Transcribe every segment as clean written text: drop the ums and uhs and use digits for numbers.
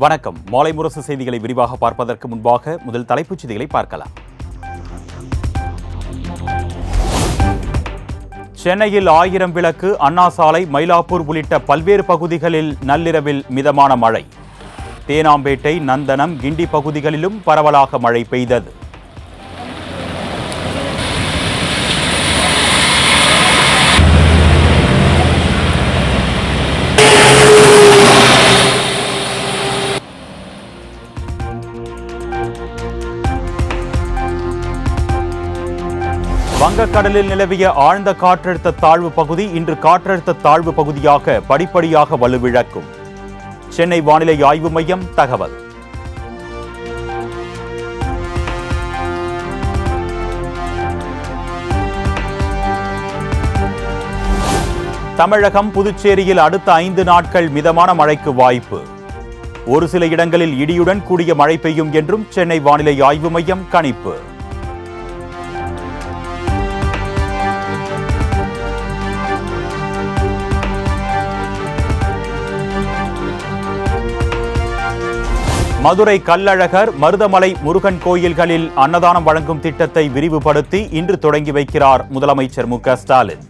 வணக்கம். மாலை முரசு செய்திகளை விரிவாக பார்ப்பதற்கு முன்பாக முதல் தலைப்புச் செய்திகளை பார்க்கலாம். சென்னையில் 1000 விளக்கு, அண்ணா சாலை, மயிலாப்பூர் உள்ளிட்ட பல்வேறு பகுதிகளில் நள்ளிரவில் மிதமான மழை. தேனாம்பேட்டை, நந்தனம், கிண்டி பகுதிகளிலும் பரவலாக மழை பெய்தது. வங்கக்கடலில் நிலவிய ஆழ்ந்த காற்றழுத்த தாழ்வு பகுதி இன்று காற்றழுத்த தாழ்வு பகுதியாக படிப்படியாக வலுவிழக்கும். சென்னை வானிலை ஆய்வு மையம் தகவல். தமிழகம், புதுச்சேரியில் அடுத்த 5 நாட்கள் மிதமான மழைக்கு வாய்ப்பு. ஒரு சில இடங்களில் இடியுடன் கூடிய மழை பெய்யும் என்றும் சென்னை வானிலை ஆய்வு மையம் கணிப்பு. மதுரை கள்ளழகர், மருதமலை முருகன் கோயில்களில் அன்னதானம் வழங்கும் திட்டத்தை விரிவுபடுத்தி இன்று தொடங்கி வைக்கிறார் முதலமைச்சர் மு.க.ஸ்டாலின்.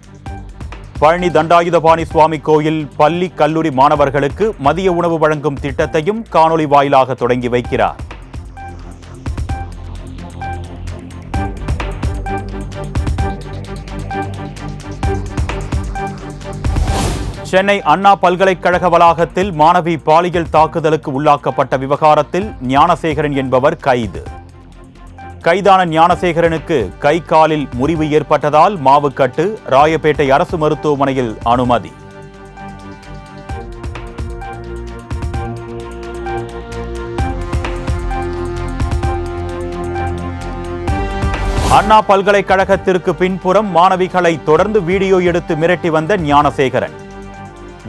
பழனி தண்டாயுதபாணி சுவாமி கோயில் பள்ளி, கல்லூரி மாணவர்களுக்கு மதிய உணவு வழங்கும் திட்டத்தையும் காணொலி வாயிலாக தொடங்கி வைக்கிறார். சென்னை அண்ணா பல்கலைக்கழக வளாகத்தில் மாணவி பாலியல் தாக்குதலுக்கு உள்ளாக்கப்பட்ட விவகாரத்தில் ஞானசேகரன் என்பவர் கைது. கைதான ஞானசேகரனுக்கு கை காலில் முறிவு ஏற்பட்டதால் மாவுக்கட்டு, ராயப்பேட்டை அரசு மருத்துவமனையில் அனுமதி. அண்ணா பல்கலைக்கழகத்திற்கு பின்புறம் மாணவிகளை தொடர்ந்து வீடியோ எடுத்து மிரட்டி வந்த ஞானசேகரன்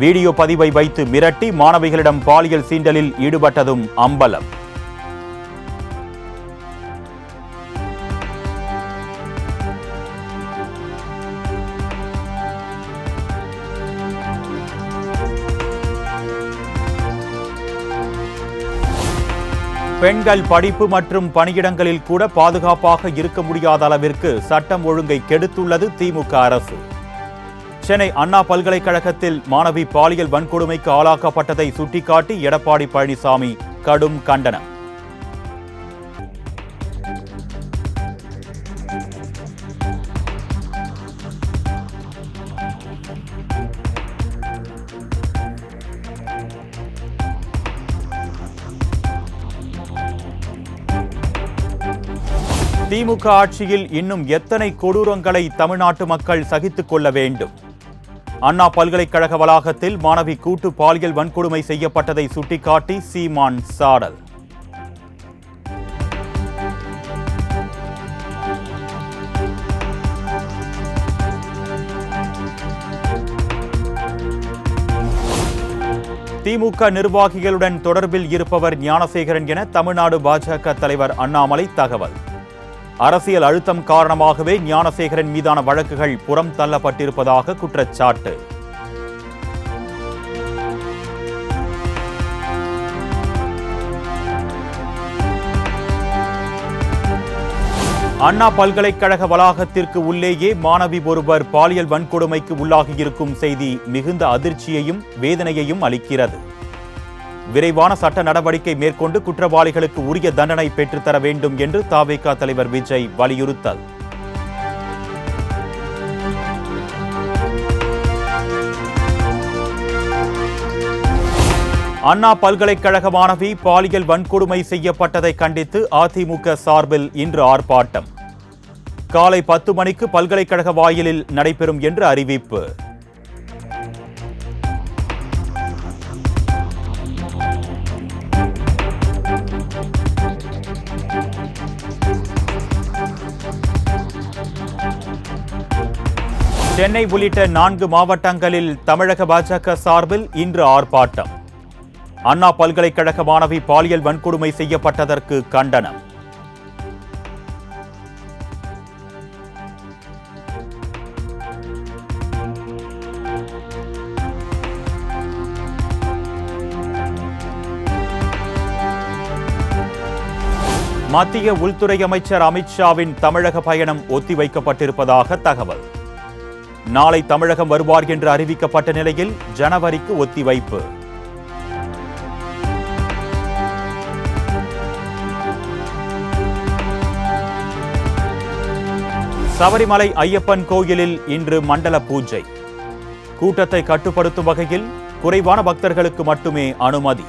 வீடியோ பதிவை வைத்து மிரட்டி மாணவிகளிடம் பாலியல் சீண்டலில் ஈடுபட்டதும் அம்பலம். பெண்கள் படிப்பு மற்றும் பணியிடங்களில் கூட பாதுகாப்பாக இருக்க முடியாத அளவிற்கு சட்டம் ஒழுங்கை கெடுத்துள்ளது திமுக அரசு. சென்னை அண்ணா பல்கலைக்கழகத்தில் மாணவி பாலியல் வன்கொடுமைக்கு ஆளாக்கப்பட்டதை சுட்டிக்காட்டி எடப்பாடி பழனிசாமி கடும் கண்டனம். திமுக ஆட்சியில் இன்னும் எத்தனை கொடூரங்களை தமிழ்நாட்டு மக்கள் சகித்துக் கொள்ள வேண்டும்? அண்ணா பல்கலைக்கழக வளாகத்தில் மாணவி கூட்டு பாலியல் வன்கொடுமை செய்யப்பட்டதை சுட்டிக்காட்டி சீமான் சாடல். திமுக நிர்வாகிகளுடன் தொடர்பில் இருப்பவர் ஞானசேகரன் என தமிழ்நாடு பாஜக தலைவர் அண்ணாமலை தகவல். அரசியல் அழுத்தம் காரணமாகவே ஞானசேகரன் மீதான வழக்குகள் புறம் தள்ளப்பட்டிருப்பதாக குற்றச்சாட்டு. அண்ணா பல்கலைக்கழக வளாகத்திற்கு உள்ளேயே மாணவி ஒருவர் பாலியல் வன்கொடுமைக்கு உள்ளாகியிருக்கும் செய்தி மிகுந்த அதிர்ச்சியையும் வேதனையையும் அளிக்கிறது. விரைவான சட்ட நடவடிக்கை மேற்கொண்டு குற்றவாளிகளுக்கு உரிய தண்டனை பெற்றுத்தர வேண்டும் என்று தவிக தலைவர் விஜய் வலியுறுத்தல். அண்ணா பல்கலைக்கழக மாணவி பாலியல் வன்கொடுமை செய்யப்பட்டதை கண்டித்து அதிமுக சார்பில் இன்று ஆர்ப்பாட்டம். காலை 10 மணிக்கு பல்கலைக்கழக வாயிலில் நடைபெறும் என்று அறிவிப்பு. சென்னை உள்ளிட்ட 4 மாவட்டங்களில் தமிழக பாஜக சார்பில் இன்று ஆர்ப்பாட்டம். அண்ணா பல்கலைக்கழக மாணவி பாலியல் வன்கொடுமை செய்யப்பட்டதற்கு கண்டனம். மத்திய உள்துறை அமைச்சர் அமித்ஷாவின் தமிழக பயணம் ஒத்திவைக்கப்பட்டிருப்பதாக தகவல். நாளை தமிழகம் வருவார் என்று அறிவிக்கப்பட்ட நிலையில் ஜனவரிக்கு ஒத்திவைப்பு. சபரிமலை ஐயப்பன் கோயிலில் இன்று மண்டல பூஜை. கூட்டத்தை கட்டுப்படுத்தும் வகையில் குறைவான பக்தர்களுக்கு மட்டுமே அனுமதி.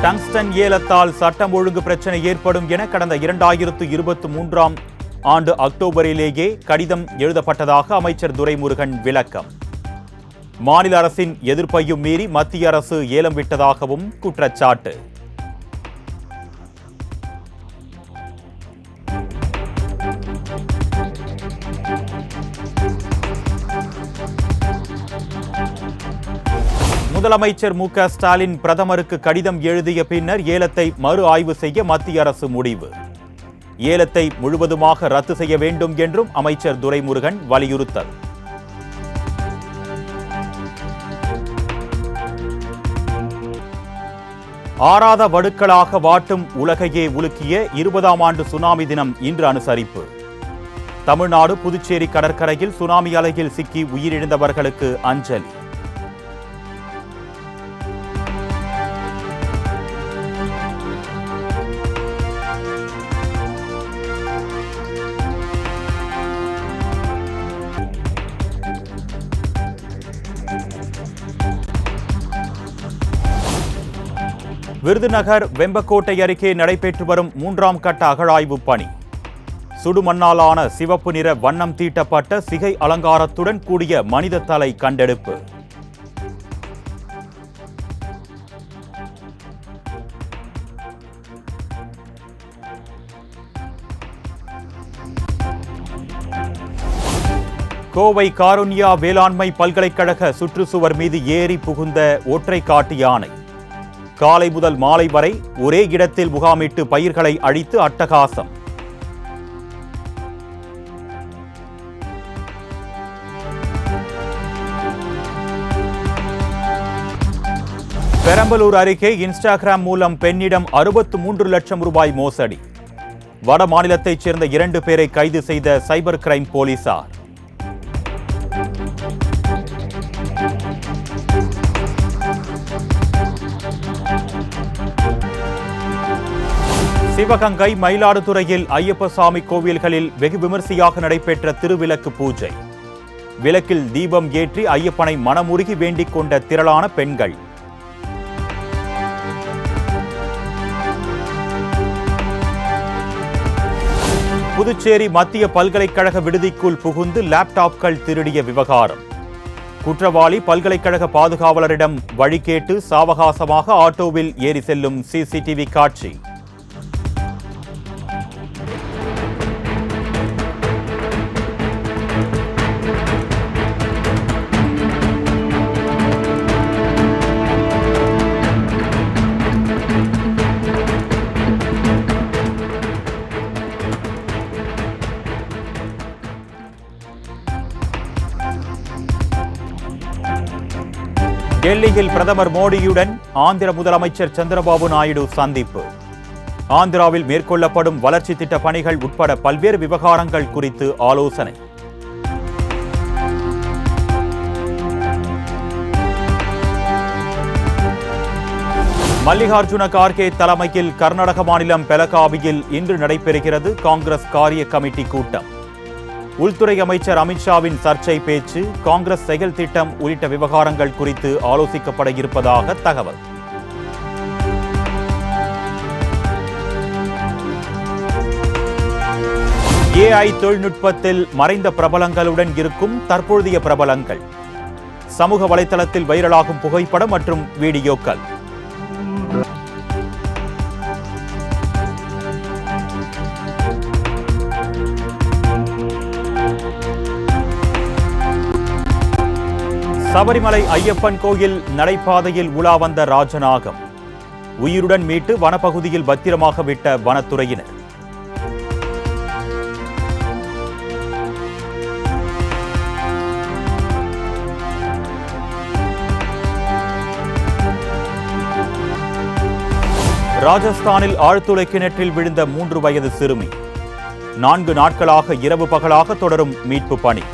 டங்ஸ்டன் ஏலத்தால் சட்டம் ஒழுங்கு பிரச்சனை ஏற்படும் என கடந்த 2023ஆம் ஆண்டு அக்டோபரிலேயே கடிதம் எழுதப்பட்டதாக அமைச்சர் துரைமுருகன் விளக்கம். மாநில அரசின் எதிர்ப்பையும் மீறி மத்திய அரசு ஏலம் விட்டதாகவும் குற்றச்சாட்டு. முதலமைச்சர் மு.க.ஸ்டாலின் பிரதமருக்கு கடிதம் எழுதிய பின்னர் ஏலத்தை மறு ஆய்வு செய்ய மத்திய அரசு முடிவு. ஏலத்தை முழுவதுமாக ரத்து செய்ய வேண்டும் என்றும் அமைச்சர் துரைமுருகன் வலியுறுத்தல். ஆறாத வடுக்களாக வாட்டும் உலகையே உலுக்கிய 20ஆம் ஆண்டு சுனாமி தினம் இன்று அனுசரிப்பு. தமிழ்நாடு புதுச்சேரி கடற்கரையில் சுனாமி அலையில் சிக்கி உயிரிழந்தவர்களுக்கு அஞ்சலி. விருதுநகர் வெம்பக்கோட்டை அருகே நடைபெற்று வரும் 3ஆம் கட்ட அகழாய்வு பணி. சுடுமண்ணாலான சிவப்பு நிற வண்ணம் தீட்டப்பட்ட சிகை அலங்காரத்துடன் கூடிய மனித தலை கண்டெடுப்பு. கோவை காருண்யா வேளாண்மை பல்கலைக்கழக சுற்றுச்சுவர் மீது ஏறி புகுந்த ஒற்றை காட்டு யானை. காலை முதல் மாலை வரை ஒரே இடத்தில் முகாமிட்டு பயிர்களை அழித்து அட்டகாசம். பெரம்பலூர் அருகே இன்ஸ்டாகிராம் மூலம் பெண்ணிடம் 63 லட்சம் ரூபாய் மோசடி. வட மாநிலத்தைச் சேர்ந்த 2 பேரை கைது செய்த சைபர் கிரைம் போலீசார். சிவகங்கை மயிலாடுதுறையில் ஐயப்பசாமி கோவில்களில் வெகு விமரிசையாக நடைபெற்ற திருவிளக்கு பூஜை. விளக்கில் தீபம் ஏற்றி ஐயப்பனை மனமுருகி வேண்டிக் கொண்ட திரளான பெண்கள். புதுச்சேரி மத்திய பல்கலைக்கழக விடுதிக்குள் புகுந்து லேப்டாப்கள் திருடிய விவகாரம். குற்றவாளி பல்கலைக்கழக பாதுகாவலரிடம் வழி கேட்டு சாவகாசமாக ஆட்டோவில் ஏறி செல்லும் சிசிடிவி காட்சி. டெல்லியில் பிரதமர் மோடியுடன் ஆந்திர முதலமைச்சர் சந்திரபாபு நாயுடு சந்திப்பு. ஆந்திராவில் மேற்கொள்ளப்படும் வளர்ச்சி திட்ட பணிகள் உட்பட பல்வேறு விவகாரங்கள் குறித்து ஆலோசனை. மல்லிகார்ஜுன கார்கே தலைமையில் கர்நாடக மாநிலம் பெலகாவியில் இன்று நடைபெறுகிறது காங்கிரஸ் காரிய கமிட்டி கூட்டம். உள்துறை அமைச்சர் அமித்ஷாவின் சர்ச்சை பேச்சு, காங்கிரஸ் செயல் திட்டம் உள்ளிட்ட விவகாரங்கள் குறித்து ஆலோசிக்கப்பட இருப்பதாக தகவல். AI தொழில்நுட்பத்தில் மறைந்த பிரபலங்களுடன் இருக்கும் தற்போதைய பிரபலங்கள். சமூக வலைதளத்தில் வைரலாகும் புகைப்படம் மற்றும் வீடியோக்கள். சபரிமலை ஐயப்பன் கோயில் நடைபாதையில் உலா வந்த ராஜநாகம். உயிருடன் மீட்டு வனப்பகுதியில் பத்திரமாக விட்ட வனத்துறையினர். ராஜஸ்தானில் ஆழ்துளை கிணற்றில் விழுந்த 3 வயது சிறுமி. 4 நாட்களாக இரவு பகலாக தொடரும் மீட்பு பணி.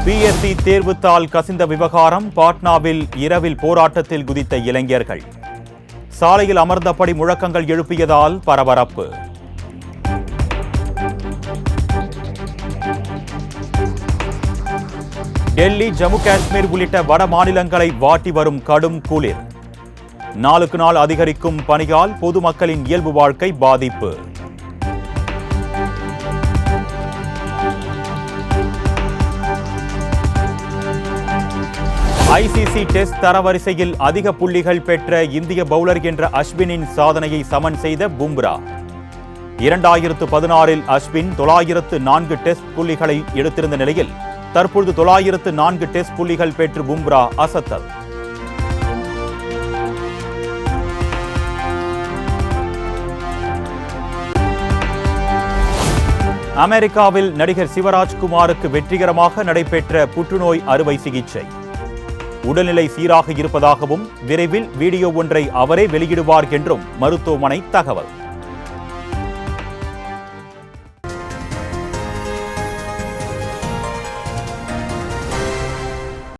பிஎஸ்சி தேர்வுத்தாள் கசிந்த விவகாரம். பாட்னாவில் இரவில் போராட்டத்தில் குதித்த இளைஞர்கள். சாலையில் அமர்ந்தபடி முழக்கங்கள் எழுப்பியதால் பரபரப்பு. டெல்லி, ஜம்மு காஷ்மீர் உள்ளிட்ட வட மாநிலங்களை வாட்டி வரும் கடும் குளிர். நாளுக்கு நாள் அதிகரிக்கும் பனியால் பொதுமக்களின் இயல்பு வாழ்க்கை பாதிப்பு. ஐசிசி டெஸ்ட் தரவரிசையில் அதிக புள்ளிகள் பெற்ற இந்திய பவுலர் என்ற அஸ்வினின் சாதனையை சமன் செய்த பும்ரா. 2016இல் அஸ்வின் 904 டெஸ்ட் புள்ளிகளை எடுத்திருந்த நிலையில் தற்பொழுது 904 டெஸ்ட் புள்ளிகள் பெற்று பும்ரா அசத்தல். அமெரிக்காவில் நடிகர் சிவராஜ்குமாருக்கு வெற்றிகரமாக நடைபெற்ற புற்றுநோய் அறுவை சிகிச்சை. உடல்நிலை சீராக இருப்பதாகவும் விரைவில் வீடியோ ஒன்றை அவரே வெளியிடுவார் என்றும் மருத்துவமனை தகவல்.